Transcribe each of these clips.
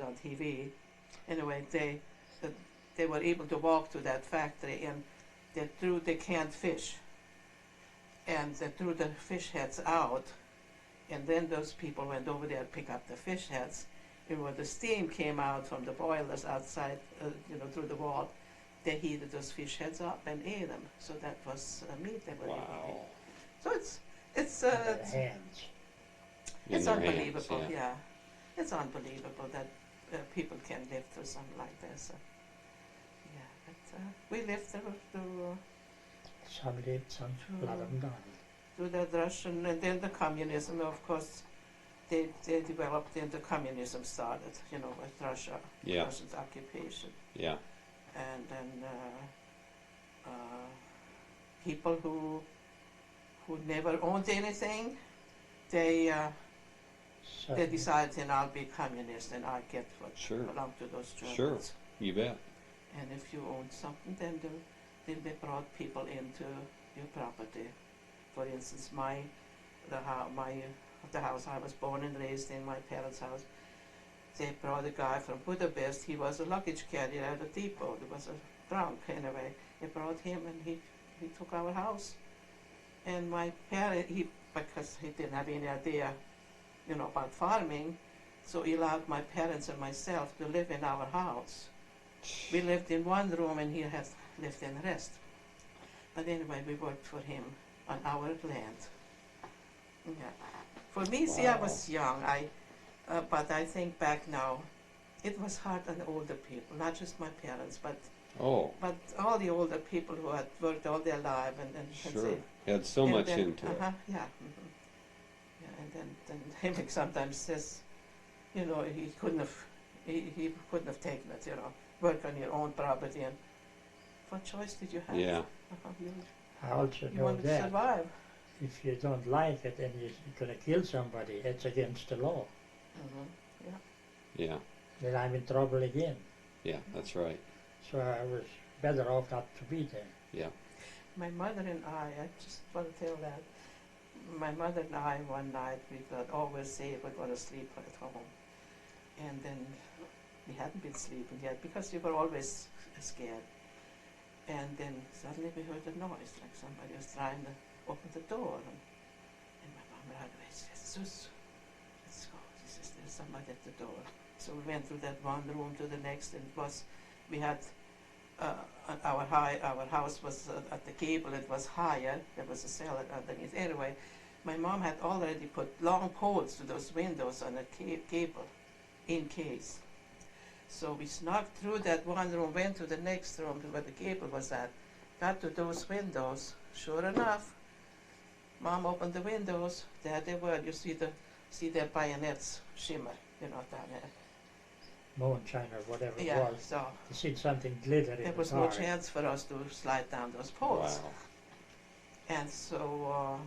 on TV. Anyway, uh, they were able to walk to that factory, and they threw the canned fish, and they threw the fish heads out, and then those people went over there to pick up the fish heads, and when the steam came out from the boilers outside, through the wall, they heated those fish heads up and ate them. So that was meat they were eating. Wow. So it's Their hands. it's their unbelievable. hands, Yeah, it's unbelievable that people can live through something like this. Yeah, but we lived through Some lived, some, a lot of them died. through the Russian, and then the communism, of course. They developed and the communism started, with Russia, Yeah. Russia's occupation. Yeah. And then people who never owned anything, they Certainly. decided, then I'll be communist and I'll get what Sure. belonged to those Germans. Sure. You bet. And if you owned something, then they brought people into your property. For instance, the house I was born and raised in, my parents' house, they brought a guy from Budapest. He was a luggage carrier at a depot. He was a drunk anyway. They brought him, and he took our house. And my parent, because he didn't have any idea, about farming, so he allowed my parents and myself to live in our house. We lived in one room, and he has lived in the rest. But anyway, we worked for him on our land. Yeah. For me, see, I was young. But I think back now, it was hard on the older people, not just my parents, but Oh, all the older people who had worked all their life and sure. Had so and much then, into it. Yeah. Yeah, and then Henrik sometimes says, he couldn't have taken it, work on your own property, and what choice did you have? Yeah. I also You know wanted to that survive. if you don't like it and you're going to kill somebody, it's against the law. Yeah. Then I'm in trouble again. Yeah. That's right. So I was better off not to be there. Yeah. My mother and I just want to tell that, my mother and I one night, we would always say we're going to sleep at home. And then we hadn't been sleeping yet because we were always scared. And then suddenly we heard a noise, like somebody was trying to open the door. And my mom right away says, Sus, let's go. She says, there's somebody at the door. So we went through that one room to the next, and we had our house was at the gable. It was higher. There was a cellar underneath. Anyway, my mom had already put long poles to those windows on the gable, in case. So we snuck through that one room, went to the next room where the gable was at, got to those windows. Sure enough, Mom opened the windows. There they were. You see their bayonets shimmer, down there. Moonshine or whatever Yeah, it was. so You see something glitter in there the was no dark. chance for us to slide down those poles. Wow. And so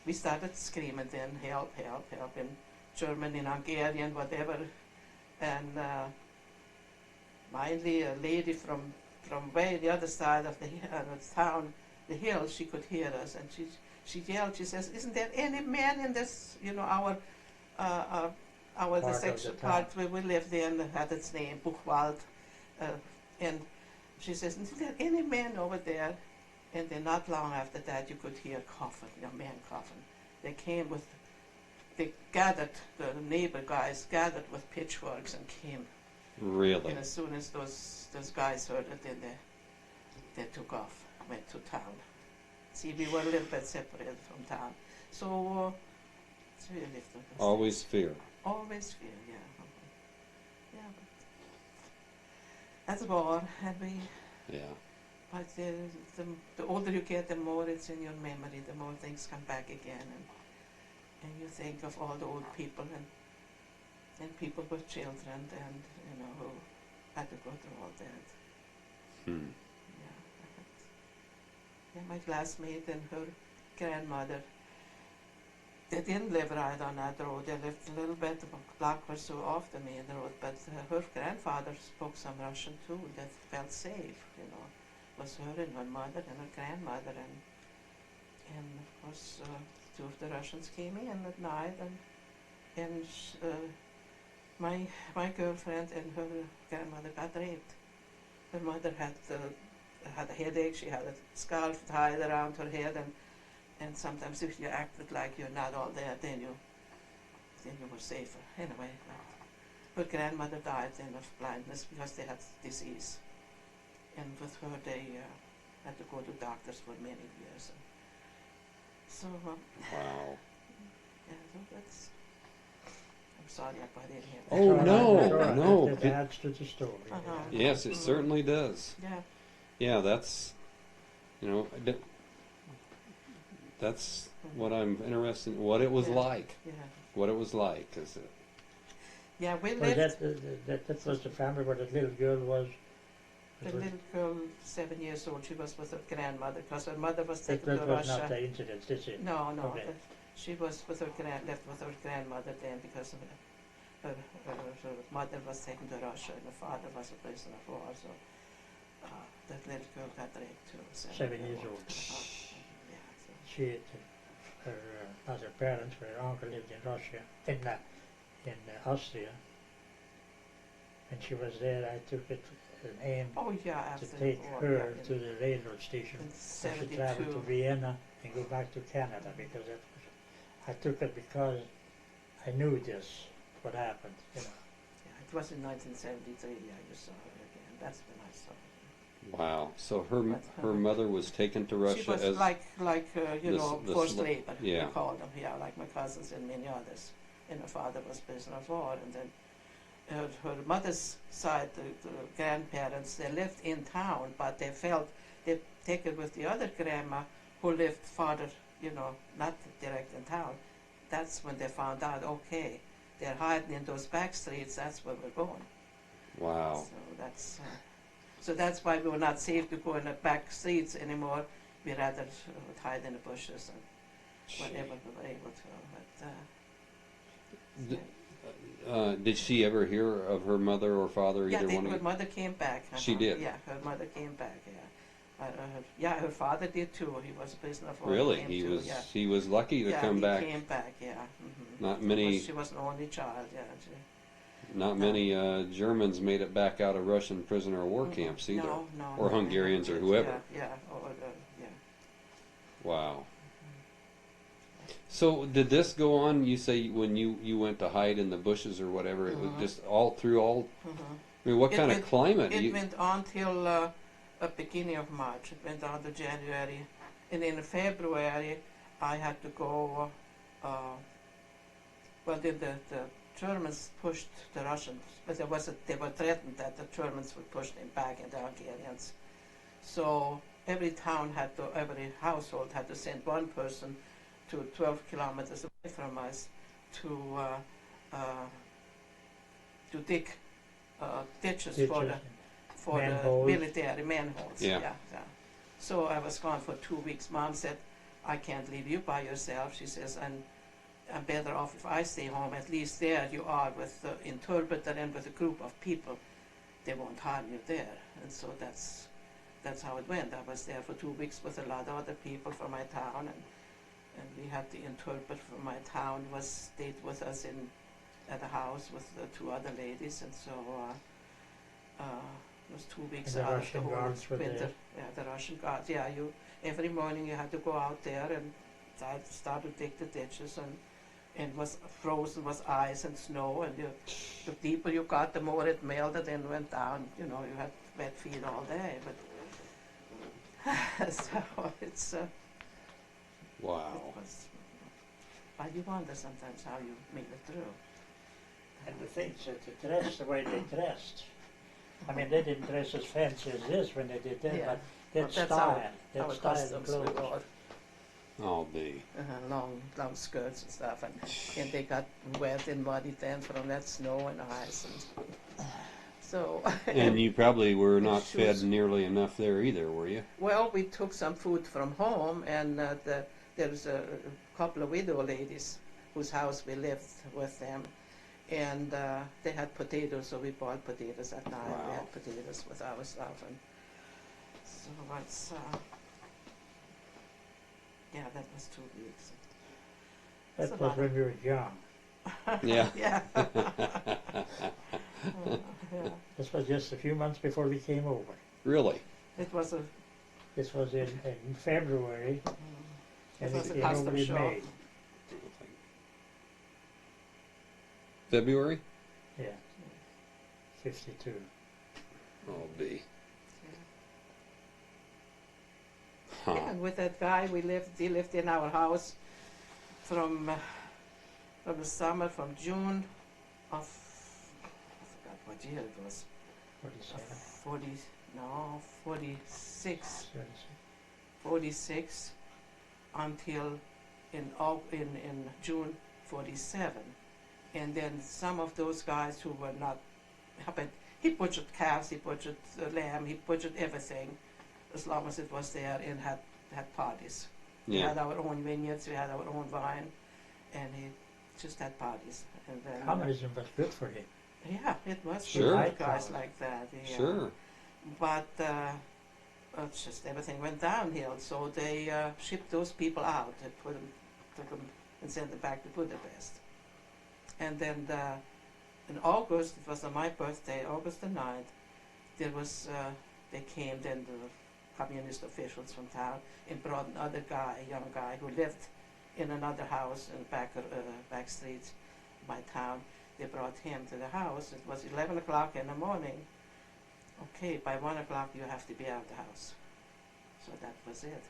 we started screaming then, help, help, help, in German, in Hungarian, whatever. And finally a lady from way the other side of the town, the hill, she could hear us, and she yelled, she says, isn't there any man in this, our Part the of section the town. part where we lived in, had its name, Buchwald, and she says, isn't there any man over there? And then not long after that, you could hear coughing, man coughing. They gathered, the neighbor guys gathered with pitchforks and came. Really? And as soon as those guys heard it, then they took off, went to town. See, we were a little bit separated from town. So, it's really difficult. Always fear. Always fear, yeah. Yeah, but that's war, and Yeah. but the older you get, the more it's in your memory, the more things come back again, and you think of all the old people and people with children, and who had to go through all that. Hmm. Yeah, my classmate and her grandmother, they didn't live right on that road. They lived a little bit a block or so off the main road, but her grandfather spoke some Russian too. They felt safe, It was her and her mother and her grandmother, and of course two of the Russians came in at night, and my girlfriend and her grandmother got raped. Her mother had a headache. She had a scarf tied around her head, and sometimes if you acted like you're not all there, then you were safer. Anyway, her grandmother died then of blindness because they had disease, and with her they had to go to doctors for many years. So Wow. yeah, so that's. I'm sorry I butted in here. Oh, That's no, all right. no. That adds to the story. Uh-huh. Yes, it Mhm. certainly does. Yeah. Yeah, that's, you know, that's what I'm interested in, what it was Yeah. like. Yeah. What it was like. 'Cause Yeah, we Well, lived. that was the family where that little girl was. The little girl, 7 years old, she was with her grandmother because her mother was That, taken to that was Russia. not the incident, is it? No, no. Okay. She was with her left with her grandmother then because of her mother was taken to Russia and her father was a prisoner of war. So that little girl got raped too. 7 years old. Yeah. So. She, her other parents, her uncle lived in Russia, in Austria. When she was there, I took it an aim Oh yeah, to after the take war. her yeah, to the railroad station. in And to travel to 72. Vienna and go back to Canada because I took it because I knew this, what happened, you know. Yeah, it was in 1973. Yeah, you saw her again. That's when I saw her. wow. So her But, her mother was taken to Russia She was as like you this- know, this forced li- labor. yeah. We called them, yeah, like my cousins and many others. And her father was prisoner of war, and then her mother's side, the grandparents, they lived in town, but they felt they take it with the other grandma who lived farther, you know, not direct in town. That's when they found out, okay, they're hiding in those back streets. That's where we're going. wow. So that's why we were not safe to go in the back streets anymore. We rather hide in the bushes and whatever we were able to. But, D- did she ever hear of her mother or father, yeah, either one her of you? mother came back. She did? Yeah, her mother came back. Yeah, her father did too. He was a prisoner of war. Really? Came He too, was yeah. he was lucky to Yeah, come he back. came back. Yeah. Mm-hmm. Not many She was an only child. Yeah. not many Germans made it back out of Russian prisoner of war camps either. No, Or Hungarians or whoever. Yeah. Yeah. Wow. So did this go on? You say when you went to hide in the bushes or whatever, it was Mhm. just all through all. Mm-hmm. I mean, what It kind of went- climate? It went on till the beginning of March. It went on to January, and in February I had to go. Well, then the Germans pushed the Russians, but they were threatened that the Germans would push them back, and the Hungarians. So every every household had to send one person to 12 kilometers away from us to dig ditches for the Manholes. military manholes. Yeah. So I was gone for 2 weeks. Mom said, I can't leave you by yourself. She says, and I'm better off if I stay home. At least there you are with the interpreter and with a group of people. They won't harm you there. And so that's how it went. I was there for 2 weeks with a lot of other people from my town, and we had the interpreter from my town stayed with us at the house with the 2 other ladies, and so it was 2 weeks And the out of Russian the whole guards were winter. there? Yeah, the Russian guards. Yeah, every morning you had to go out there and start to dig the ditches, and it was frozen, was ice and snow, and the deeper you got, the more it melted and went down. You know, you had wet feet all day, but so it's. Wow. It was, but you wonder sometimes how you made it through. And the things that they dressed the way they dressed. I mean, they didn't dress as fancy as this when they did that, Yeah. but Well, that that's style, our that style of customs we clothes. wore, I'll be. long skirts and stuff, and they got wet and muddy then from that snow and ice, and so. And you probably were And not fed shoes. nearly enough there either, were you? Well, we took some food from home, and there's a couple of widow ladies whose house we lived with them, and they had potatoes, so we bought potatoes at night. We Wow. had potatoes with our stuff, and so it's yeah, that was 2 weeks. It's a That was lot. when we were young. Yeah. Yeah. Yeah. This was just a few months before we came over. Really? It was a This was in February, and was we a came custom over in shop. May. February? Yeah, 52. Oh, B. Yeah, Huh. and with that guy, he lived in our house from the summer, from June of, I forgot what year it was, 47. 46, 36. 46 until in June 47. And then some of those guys who were not, but he butchered calves, he butchered lamb, he butchered everything, as long as it was there, and had parties. We Yeah. had our own vineyards, we had our own wine, and he just had parties. And then Communism was good for him. yeah, it was Sure. for guys like that. Yeah. Sure. But it's just everything went downhill. So they shipped those people out and took them and sent them back to Budapest. And then in August, it was on my birthday, August the 9th, there was they came then the communist officials from town and brought another guy, a young guy who lived in another house in back streets of my town. They brought him to the house. It was 11 o'clock in the morning. Okay, by 1 o'clock you have to be out of the house. So that was it.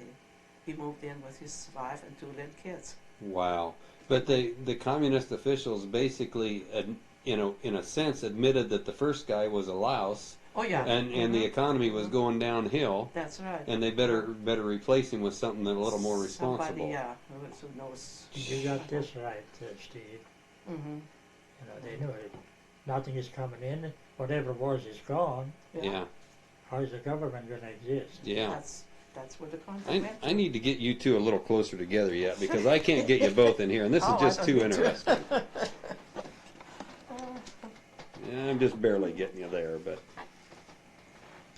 He moved in with his wife and 2 little kids. Wow. But the communist officials basically, in a sense, admitted that the first guy was a louse, Oh yeah. and the Mhm. economy was going downhill, That's right. and they better replace him with something that a little more responsible. Somebody, yeah, who knows. You got this right, Steve. Mm-hmm. You know, they knew it. Nothing is coming in. Whatever was is gone. Yeah. How is the government going to exist? Yeah. That's where the contract I went. I need to get you two a little closer together yet, because I can't get you both in here, and this Oh, is just I too don't need to. interesting. Yeah, I'm just barely getting you there, but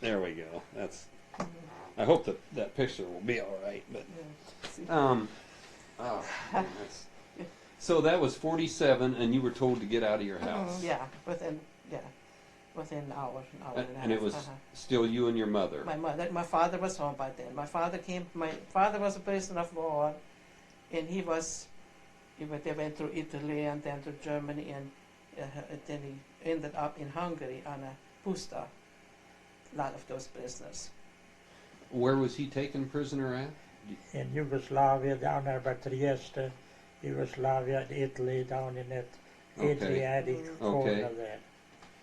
there we go. That's. I hope that picture will be all right, but. Yeah. See? Oh, goodness. So that was 47, and you were told to get out of your house. Yeah, within an hour and a half. And it was still you and your mother. My father was home by then. My father was a prisoner of war, and they went through Italy and then to Germany, and then he ended up in Hungary on a pusta. A lot of those prisoners. Where was he taken prisoner at? In Yugoslavia, down there by Trieste, Yugoslavia, Italy, down in that Okay. Adriatic corner Okay. there.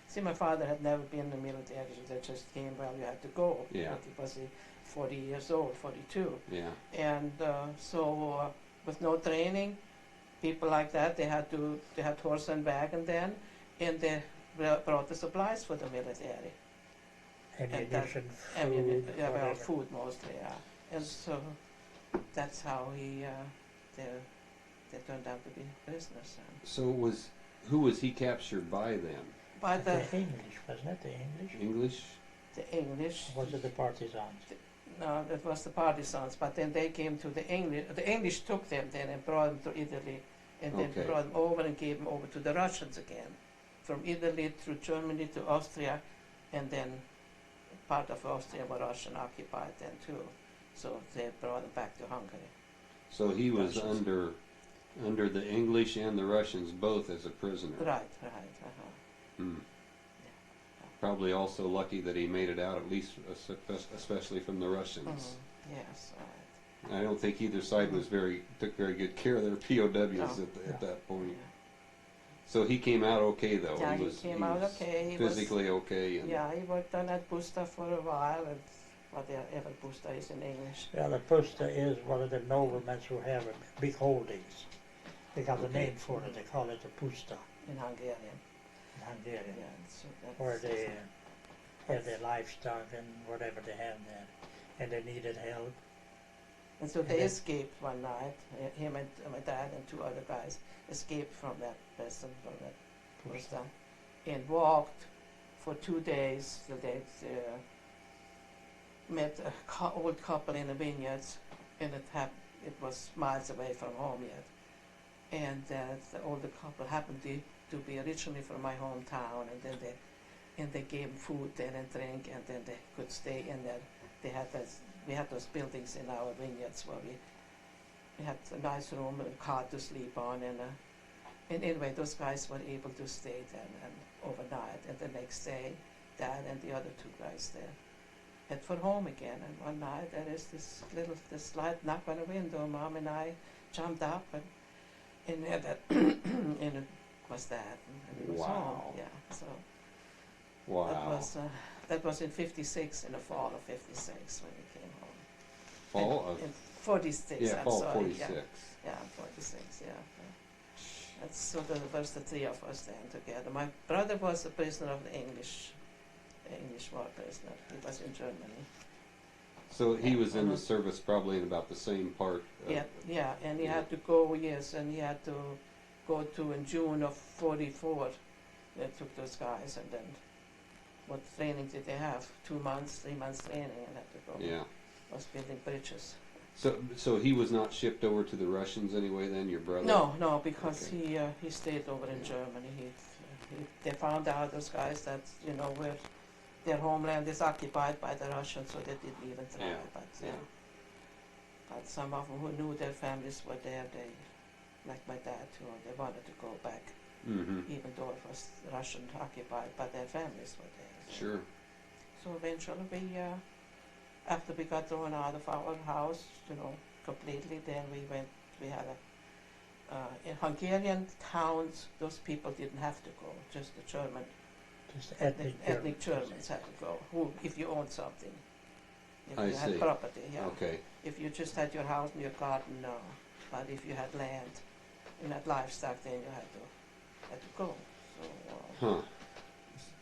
See, my father had never been in the military. They just came, well, you had to go. Yeah. But he was 40 years old, 42. Yeah. And so with no training, people like that, they had horse and wagon then, and they brought the supplies for the military. Ammunition, I mean, food, yeah, well, whatever. food mostly, yeah. And so that's how they turned out to be prisoners. So who was he captured by then? By The English, wasn't it? The English? English? the English, Or was it the partisans? no, that was the partisans, but then they came to the English. The English took them then and brought them to Italy, and then Okay. brought them over and gave them over to the Russians again, from Italy through Germany to Austria, and then part of Austria were Russian occupied then too. So they brought them back to Hungary. So he was Russians. under the English and the Russians both as a prisoner. Right. Hmm. Probably also lucky that he made it out, at least especially from the Russians. Yes, right. I don't think either side took very good care of their POWs No. at that point. Yeah. So he came out okay though. Yeah, he he came out was okay. He was- physically okay. And Yeah, he worked on that pusta for a while, and whatever pusta is in English. Well, the pusta is one of the noblemen who have big holdings. They got a Okay. name for it. They call it a pusta In Hungarian. in Hungarian, Yeah, so that's, where they have their livestock and whatever they have there, and they needed help. and so and they then- escaped one night. Him and my dad and 2 other guys escaped from that prison, from that pusta, and walked for 2 days till they met a old couple in the vineyards, and it was miles away from home yet. and the older couple happened to be originally from my hometown, and then they gave food there and drink, and then they could stay in there. We had those buildings in our vineyards where we had a nice room and a cot to sleep on, and anyway, those guys were able to stay there and overnight, and the next day, Dad and the other two guys there head for home again. And one night there is this slight knock on the window. Mom and I jumped up, and that and it was Dad, and it was Wow. home. Yeah, so Wow. that was in '56, in the fall of '56 when we came home. Fall of In '46, yeah, I'm fall sorry. 46. Yeah, 46, yeah. That's so there was the three of us then together. My brother was a prisoner of the English war prisoner. He was in Germany. So he was in the Mhm. service probably in about the same part. Yeah, and he yeah. had to go, yes, and he had to go to in June of '44. They took those guys, and then what training did they have? 2 months, 3 months training, and had to go. Yeah. Was building bridges. So he was not shipped over to the Russians anyway. Then your brother. No, because Okay. he stayed over in Yeah. Germany. They found out, those guys, that where their homeland is occupied by the Russians, so they didn't even try. Yeah. But but some of them who knew their families were there, they, like my dad too, they wanted to go back, Mm-hmm. even though it was Russian occupied, but their families were there. So. Sure. So eventually we, after we got thrown out of our house, completely, then we had in Hungarian towns, those people didn't have to go, just the Just ethnic Germans had to go, who, if you owned something. If I you had see. property, yeah. Okay. If you just had your house and your garden, no. But if you had land, you had livestock, then you had to go. So, Huh.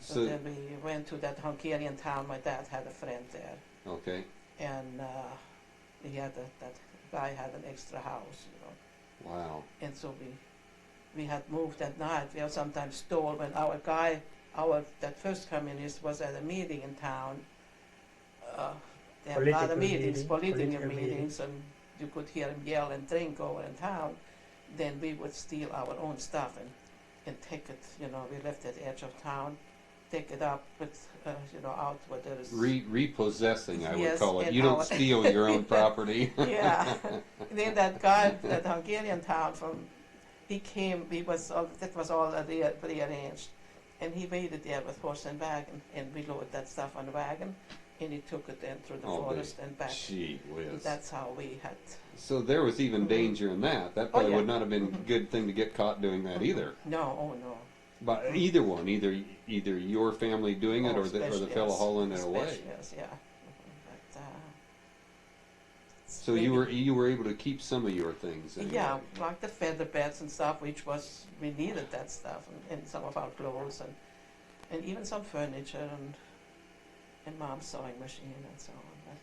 so then we went to that Hungarian town. My dad had a friend there, Okay. and he had that guy had an extra house, Wow. and so we had moved that night. We have sometimes stole when that first communist was at a meeting in town. They had a lot of political meetings, and you could hear him yell and drink over in town. Then we would steal our own stuff and take it. We left at the edge of town, take it up with out where there is. Repossessing, I would Yes, call it. and You don't our- steal your own property. Yeah. Then that guy, that Hungarian town that was all rearranged. And he waited there with horse and wagon, and we loaded that stuff on the wagon, and he took it then through the forest and back. Gee whiz. That's how we had. So there was even Mhm. danger in that. That probably yeah. would not have been a Mhm. good thing to get caught doing that either. No, oh no. But either one, either your family doing it or the especially fellow us, hauling it away. especially us, yeah. But, So maybe- you were able to keep some of your things. Anyway. Yeah, like the feather beds and stuff, we needed that stuff, and some of our clothes, and even some furniture, and Mom's sewing machine and so on. But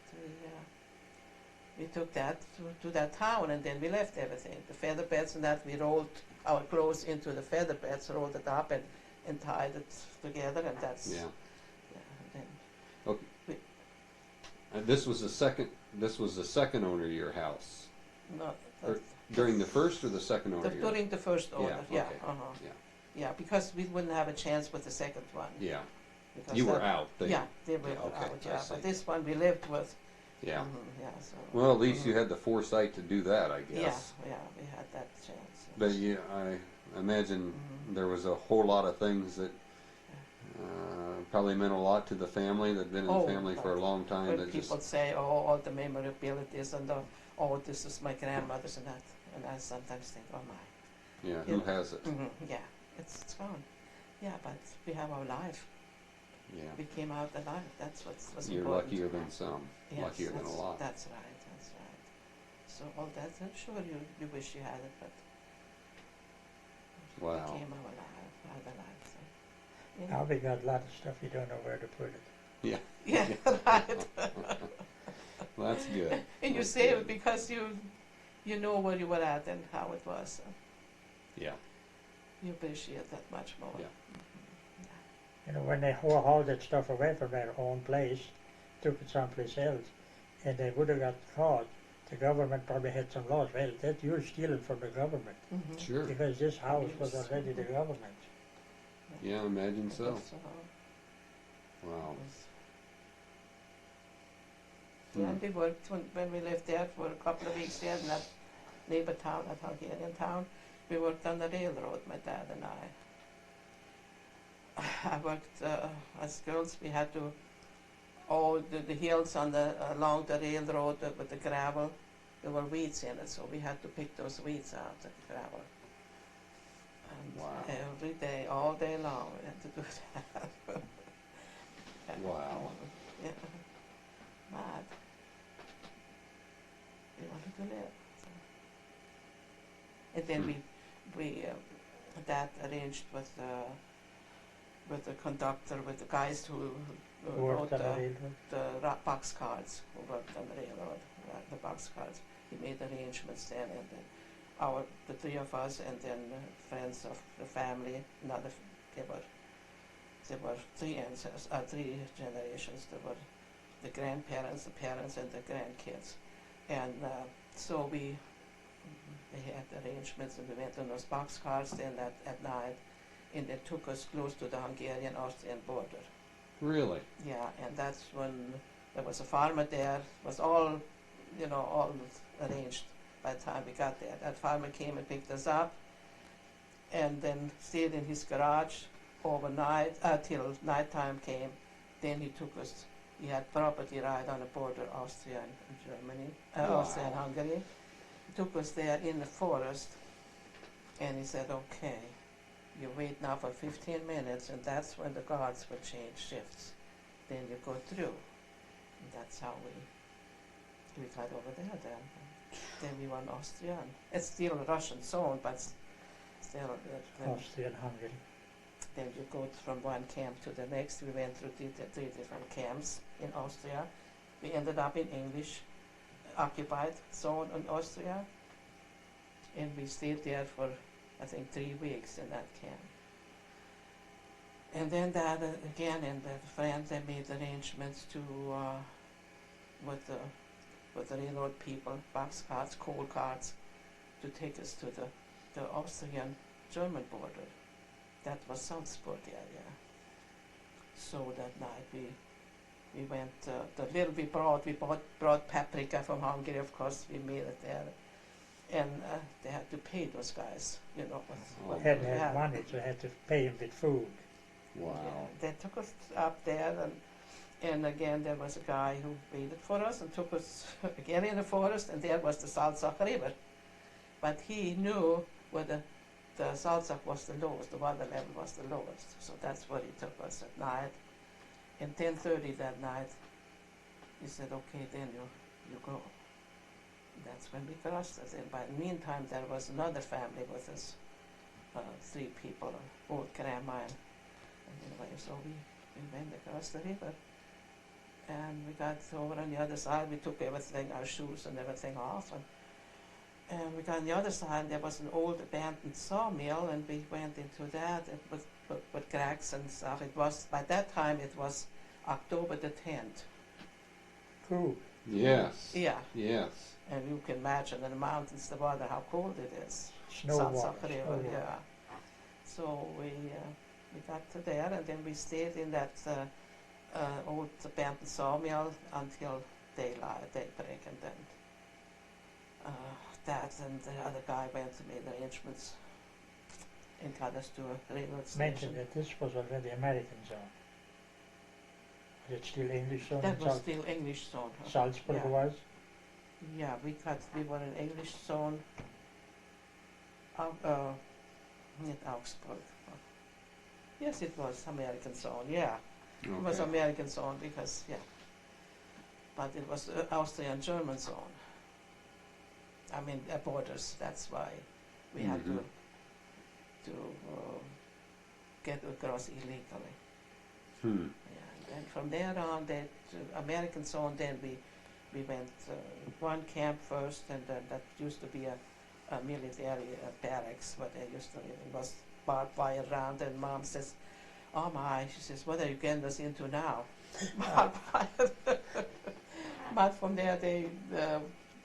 we took that to that town, and then we left everything. The feather beds and that, we rolled our clothes into the feather beds, rolled it up, and tied it together, and that's. Yeah. Yeah, and then And this was the second owner of your house. not, Or during the first or the second owner? of your- during the first order, yeah, okay. uh-huh. Yeah. Yeah, because we wouldn't have a chance with the second one. Yeah. Because You were that- out. Yeah, they were yeah, okay, out, I yeah. see. But this one we lived with. Yeah. Yeah, so. Well, at least Mhm. you had the foresight to do that, I guess. Yeah, we had that chance. But yeah, I imagine Mhm. there was a whole lot of things that probably meant a lot to the family that'd been in Oh, the family for a long time. When That people just say, all the memorabilities and this is my grandmother's and that, and I sometimes think, oh my. yeah, you who know. has it? Yeah, it's gone. Yeah, but we have our life. Yeah, We came out alive. That's what's you're important. luckier than some, Yes, luckier than a lot. That's right. So all that, I'm sure you wish you had it, but Wow. we came out alive. So, Now we got a lot of stuff you don't know where to put it. Yeah, yeah, right. well, that's good. And you That's save good. it because you know where you were at and how it was. So Yeah, you appreciate that much more. Yeah. You know, when they hauled that stuff away from their own place, took it someplace else, and they would have got caught, the government probably had some laws. Well, that you're stealing from the government Mhm. Sure. because this house was Yes. already the government. Yeah, I imagine It so. was, Wow. Yeah, Hmm. and we worked when we lived there for a couple of weeks there in that neighbor town, that Hungarian town. We worked on the railroad, my dad and I. I worked as girls. We had to the hills on the along the railroad with the gravel. There were weeds in it, so we had to pick those weeds out of the gravel. And Wow. every day, all day long, we had to do that. Wow. Yeah. Mad. We wanted to live. So. And then we Dad arranged with the conductor, with the guys who Worked wrote on the railroad. the box cards, who worked on the railroad, the box cards. He made arrangements then, and then the three of us, and then friends of the family. There were three ancestors, three generations. There were the grandparents, the parents, and the grandkids, and so they had arrangements, and we went on those box cars then at night, and it took us close to the Hungarian-Austrian border. Really? Yeah, and that's when there was a farmer there. It was all, all arranged by the time we got there. That farmer came and picked us up, and then stayed in his garage overnight till nighttime came. Then he took us. He had property right on the border, Austria and Germany, Austria and Wow. Hungary. He took us there in the forest, and he said, "Okay, you wait now for 15 minutes, and that's when the guards will change shifts. Then you go through." And that's how we got over there then. Then we were in Austria. And it's still a Russian zone, but still. Austrian Hungary. Then you go from one camp to the next. We went through three different camps in Austria. We ended up in English occupied zone in Austria, and we stayed there for I think 3 weeks in that camp. And then that again, and the friends, they made arrangements to with the railroad people, box carts, coal carts, to take us to the Austrian German border. That was Salzburg area. So that night we went. The little we brought paprika from Hungary. Of course, we made it there, and they had to pay those guys. Oh, Had we had money, so had to pay him with food. Wow. Yeah, they took us up there, and again there was a guy who waited for us and took us again in the forest, and there was the Salzach River. But he knew where the Salzach was the lowest, the water level was the lowest. So that's where he took us at night. And 10:30 that night, he said, "Okay, then you go." And that's when we crossed it. And by the meantime, there was another family with us, 3 people, old grandma, and anyway, so we went across the river. And we got over on the other side. We took everything, our shoes and everything off, and we got on the other side. There was an old abandoned sawmill, and we went into that with cracks and stuff. It was by that time it was October the 10th. Cool. Yes. Yeah, Yes. and you can imagine in the mountains, the water, how cold it is. Snow Salzach water. River, yeah. So we got to there, and then we stayed in that old abandoned sawmill until daybreak, and then that and the other guy went and made arrangements and got us to a railroad Mentioned station. that this was already American zone. Was it still English zone? That in was still English zone. Huh? Salzburg Yeah. was? Yeah, we were in English zone. Not Augsburg. Yes, it was American zone. Yeah, it was Okay. American zone because but it was Austrian German zone. I mean borders. That's why we had Mhm. to get across illegally. Hmm. Yeah, and from there on, that American zone, then we went one camp first, and then that used to be a military barracks where they used to live. It was barbed wire around, and Mom says, "Oh my," she says, "what are you getting us into now?" Barbed wire. But from there, they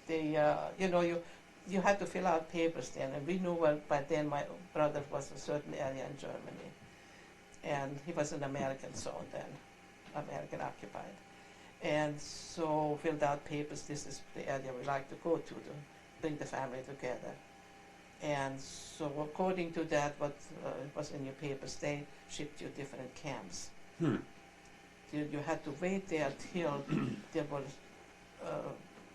You had to fill out papers then, and we knew well by then my brother was a certain area in Germany, and he was an American zone then, American occupied, and so filled out papers. This is the area we like to go to bring the family together, and so according to that, what was in your papers, they shipped you different camps. You had to wait there till there were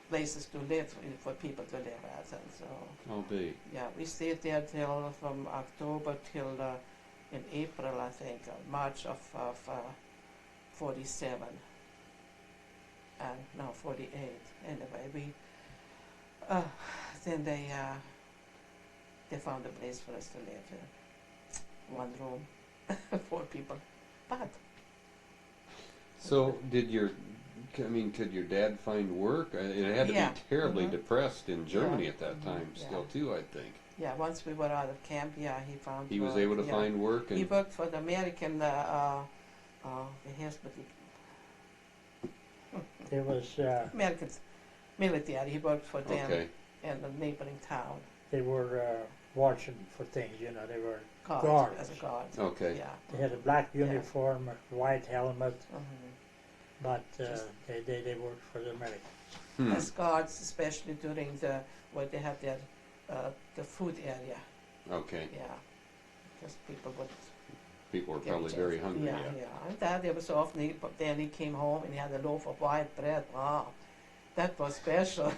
places to live for people to live at, and so I'll be. yeah, we stayed there till from October till in April, I think, March of 47, and no 48. Anyway, we then they found a place for us to live in, one room, 4 people, but. So could your dad find work? It had to Yeah. be terribly Mhm. depressed in Germany Yeah. at that time, Yeah. still too, I think. Yeah, once we were out of camp, yeah, he found He was work, able to yeah. find work, He and worked for the American, There was, American military. He worked for them okay, in the neighboring town. they were watching for things, you know, they were, Guard, Guard. as a guard. okay. Yeah. they had a black uniform, a white helmet, Mhm. but Just- they worked for the Americans. Hmm. As guards, especially during where they had their the food area. Okay, Yeah, because people would people were get probably very just- hungry. Yeah. And Dad, there was often then he came home and he had a loaf of white bread. Wow, that was special.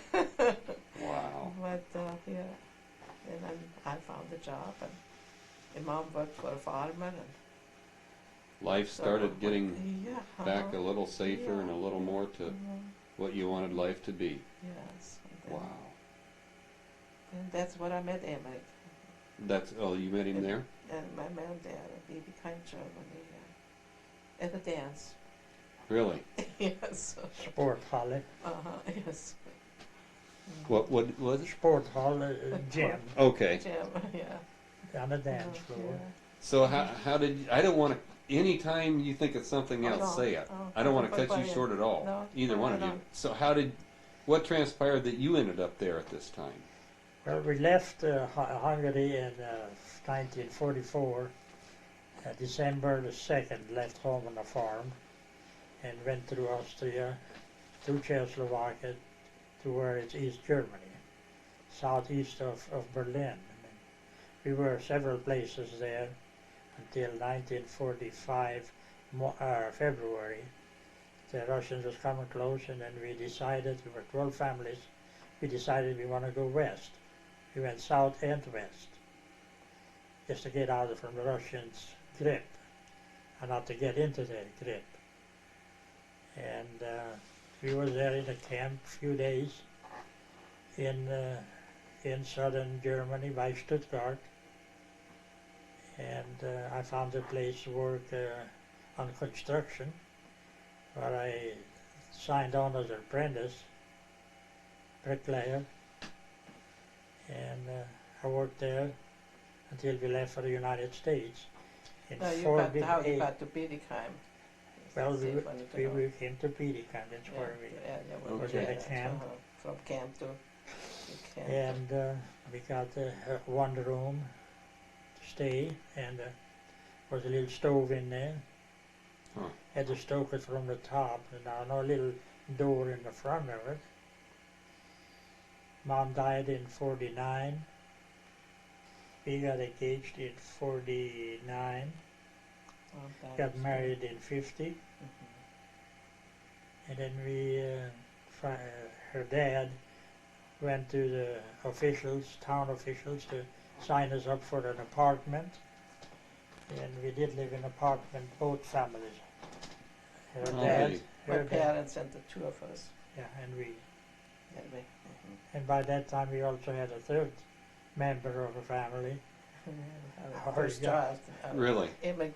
Wow. But yeah, and then I found a job, and my mom worked for a farmer, and Life so, started getting yeah, back a little safer Yeah. and a little more to Mhm. what you wanted life to be. Yes. And then- Wow. And that's where I met Emmerich. You met him there? And I met him there at Bietigheim, Germany, at a dance. Really? Yes. Sporthalle, Yes. What was it? Sporthalle gym Okay. Jim, yeah. on the dance Uh-huh, floor. yeah. So how did I don't want to. Anytime you think of something Oh, else, no. say it. Oh, I don't want to but- cut you but- short at all. No, Either no, one I of you. don't. So what transpired that you ended up there at this time? Well, we left Hungary in 1944, December the 2nd, left home on a farm and went through Austria, through Czechoslovakia to where it's East Germany, southeast of Berlin. We were several places there until 1945 February. The Russians was coming close, and then we decided, we were 12 families, we decided we want to go west. We went south and west, just to get out from the Russians' grip, and not to get into their grip. And we were there in a camp a few days in southern Germany by Stuttgart, and I found a place to work on construction, where I signed on as an apprentice, bricklayer, and I worked there until we left for the United States. In No, how you 48 got to Bietigheim? Well, That's it, when you go. we came to Bietigheim, that's Yeah, where we, the area where Okay. we Was it a went, camp? From camp to camp. and we got one room to stay, and was a little stove in there. Huh. Had to stoke it from the top, and now no little door in the front of it. Mom died in 49. We got engaged in 49. Oh, that Got was- married in 50. Mhm. And then her dad went to the officials, town officials, to sign us up for an apartment. And we did live in an apartment, both families. Her Okay. dad, My her dad, parents and the 2 of us. yeah, and we. Anyway. And by that time, we also had a third member of the family. Our Our first God. child. Really? Emmerich